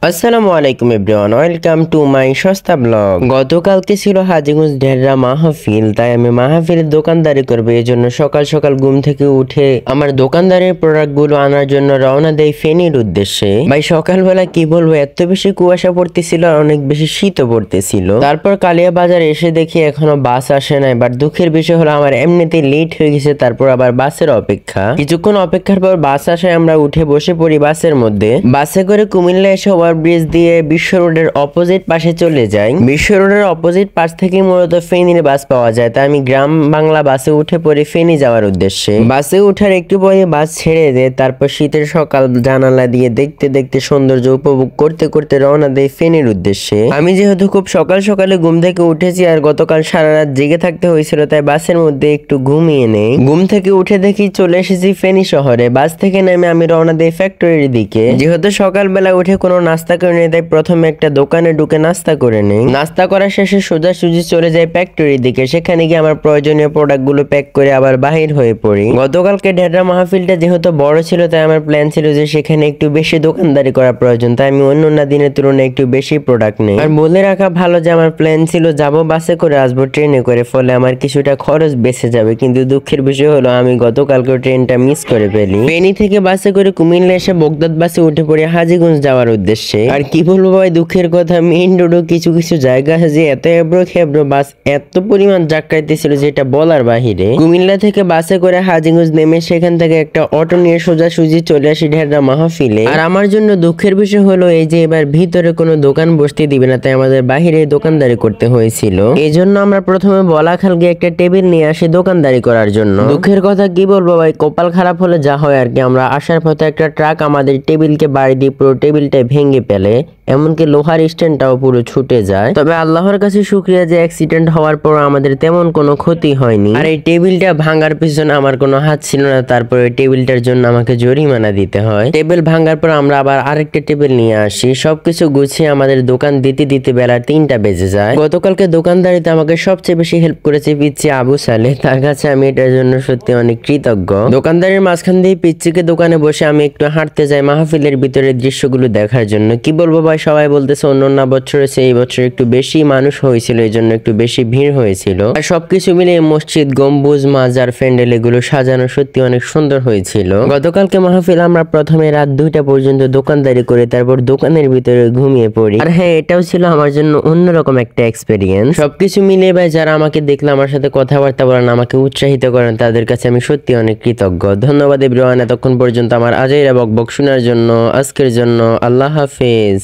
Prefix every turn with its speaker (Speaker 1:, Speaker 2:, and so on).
Speaker 1: আসসালামু আলাইকুম everyone, welcome to my সস্তা ব্লগ। গতকালকে ছিল হাজীগঞ্জ ঢেররা মাহফিল, তাই আমি মাহফিলের দোকানদারি করবো। এই জন্য সকাল সকাল ঘুম থেকে উঠে আমার দোকানদারের প্রোডাক্ট গুলো আনার জন্য রওনা দেই ফেনীর উদ্দেশ্যে। ভাই সকালবেলা কি বলবো, এত বেশি কুয়াশা পড়তেছিল আর অনেক বেশি শীতও পড়তেছিল। তারপর কালিয়া বাজার এসে দেখি এখনো বাস আসে নাই, বাট দুঃখের বিষয় হলো আমার এমনিতেই লেট হয়ে গেছে। তারপর আবার বাসের অপেক্ষা, কিছুক্ষণ অপেক্ষার পর বাস আসে, আমরা উঠে বসে পড়ি বাসের মধ্যে। বাসে করে কুমিল্লা এসে ব্রিজ দিয়ে বিশ্ব রোডের অপোজিট পাশে চলে যাই। বিশ্ব রোডের অপোজিট পাশ থেকে মূলত ফেনীর বাস পাওয়া যায়, তাই আমি গ্রাম বাংলা বাসে উঠে পড়ি ফেনী যাওয়ার উদ্দেশ্যে। বাসে উঠার একটু পরে বাস ছেড়ে দেয়, তারপর শীতের সকাল জানালা দিয়ে দেখতে দেখতে সৌন্দর্য উপভোগ করতে করতে রওনা দেয় ফেনীর উদ্দেশ্যে। আমি যেহেতু খুব সকাল সকালে ঘুম থেকে উঠেছি আর গতকাল সারা রাত জেগে থাকতে হয়েছিল, তাই বাসের মধ্যে একটু ঘুমিয়ে নেই। ঘুম থেকে উঠে দেখি চলে এসেছি ফেনী শহরে। বাস থেকে নেমে আমি রওনা দেই ফ্যাক্টরির দিকে। যেহেতু সকালবেলা উঠে কোনো নাস্তা করে নেই, তাই প্রথমে একটা দোকানে ঢুকে নাস্তা করে নেই। নাস্তা করার শেষে সোজাসুজি চলে যায় ফ্যাক্টরির দিকে। সেখানে গিয়ে আমার প্রয়োজনীয় প্রোডাক্ট গুলো প্যাক করে আবার বাহির হয়ে পড়ি। গতকালকে ঢেররা মাহফিলটা যেহেতু বড় ছিল, তাই আমার প্ল্যান ছিল যে সেখানে একটু বেশি দোকানদারি করা প্রয়োজন, তাই আমি অন্যান্য দিনের তুলনায় একটু বেশি প্রোডাক্ট নেই। আর বলে রাখা ভালো যে আমার প্ল্যান ছিল যাব বাসে করে, আসবো ট্রেনে করে, ফলে আমার কিছুটা খরচ বেঁচে যাবে। কিন্তু দুঃখের বিষয় হলো আমি গতকালকে ট্রেনটা মিস করে ফেলি। ফেনী থেকে বাসে করে কুমিল্লা এসে বগদাদ বাসে উঠে পড়ি হাজীগঞ্জ যাওয়ার উদ্দেশ্যে। আর কি বলবো ভাই, দুঃখের কথা, মেইন রোডও কিছু কিছু জায়গা আছে এত এবড়ো খেবড়ো, বাস এত পরিমাণ জাক্কাইতেছিল যেটা বলার বাহিরে। কুমিল্লা থেকে বাসে করে হাজীগঞ্জ নেমে সেখান থেকে একটা অটো নিয়ে সোজাসুজি চলে আসি ঢেররা মাহফিলে। আর আমার জন্য দুঃখের বিষয় হলো এই যে এবার ভিতরে কোনো দোকান বসতে দিবে না, তাই আমাদের বাহিরে দোকানদারি করতে হয়েছিল। এই জন্য আমরা প্রথমে বলাখাল গিয়ে একটা টেবিল নিয়ে আসি দোকানদারি করার জন্য। দুঃখের কথা কি বলবো ভাই, কপাল খারাপ হলে যা হয় আর কি, আমরা আসার পথে একটা ট্রাক আমাদের টেবিলকে বাড়ি দিয়ে পুরো টেবিলটা ভেঙে ফেলে, এমনকি লোহার স্ট্যান্ডটাও পুরো ছুটে যায়। তবে আল্লাহর কাছে শুকরিয়া যে অ্যাক্সিডেন্ট হওয়ার পর আমাদের তেমন কোনো ক্ষতি হয়নি। আর এই টেবিলটা ভাঙার পিছনে আমার কোনো হাত ছিল না। তারপরে টেবিলটার জন্য আমাকে জরিমানা দিতে হয়। টেবিল ভাঙার পর আমরা আবার আরেকটা টেবিল নিয়ে আসি। সবকিছু গুছিয়ে আমাদের দোকান দিতে দিতে বেলা 3টা বেজে যায়। গতকালকে দোকানদারিতে আমাকে সবচেয়ে বেশি হেল্প করেছে পিচ্ছি আবু সালে, তার কাছে আমি এটার জন্য সত্যি অনেক কৃতজ্ঞ। দোকানদারির মাঝখান দিয়ে পিচ্ছিকে দোকানে বসে আমি একটু হাঁটতে যাই মাহফিলের ভিতরের দৃশ্যগুলো দেখার জন্য। কি বলবো ভাই, সবাই বলতেছে অন্যান্য বছরে এই বছর একটু বেশি মানুষ হয়েছিল, এই জন্য একটু বেশি ভিড় হয়েছিল। আর সবকিছু মিলিয়ে মসজিদ, গম্বুজ, মাজার, প্যান্ডেল এগুলো সাজানো সত্যি অনেক সুন্দর হয়েছিল। গতকালকে মাহফিল আমরা প্রথমে রাত 2টা পর্যন্ত দোকানদারি করে তারপর দোকানের ভিতরে ঘুমিয়ে পড়ি। আর হ্যাঁ, এটাও ছিল আমার জন্য অন্যরকম একটা এক্সপেরিয়েন্স। সবকিছু মিলিয়ে ভাই যারা আমাকে দেখলে আমার সাথে কথাবার্তা বলেন, আমাকে উৎসাহিত করেন, তাদের কাছে আমি সত্যি অনেক কৃতজ্ঞ। ধন্যবাদ এভরিওয়ান এতক্ষণ পর্যন্ত আমার আজাইরা বকবক শোনার জন্য। আজকের জন্য আল্লাহ হাফেজ।